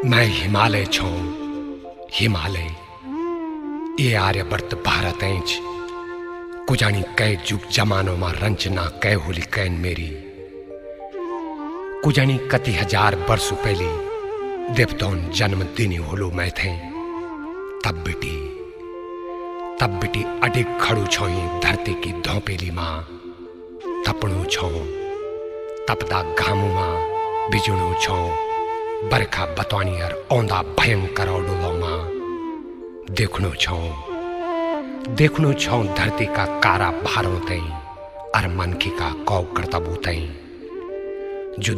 मैं हिमालय छौ हिमालय ये आर्यवर्त भारत ऐंच कुजानी कै जुग जमानो मा रंचना कै होली कैन मेरी कुजानी कति हजार वर्ष पहले देवतौन जन्म दिनी होलो मैं थे तब बिटी अडिग खड़ू छो धरती की धौपेली मां तपणो छो तपदा घामू मां बिजुणो छो बरखा बतवानियर औंदा भयंकर ओडोलो मां देखनो छो धरती का कारा भारों तई और मनखी का कौ करतबू तई जो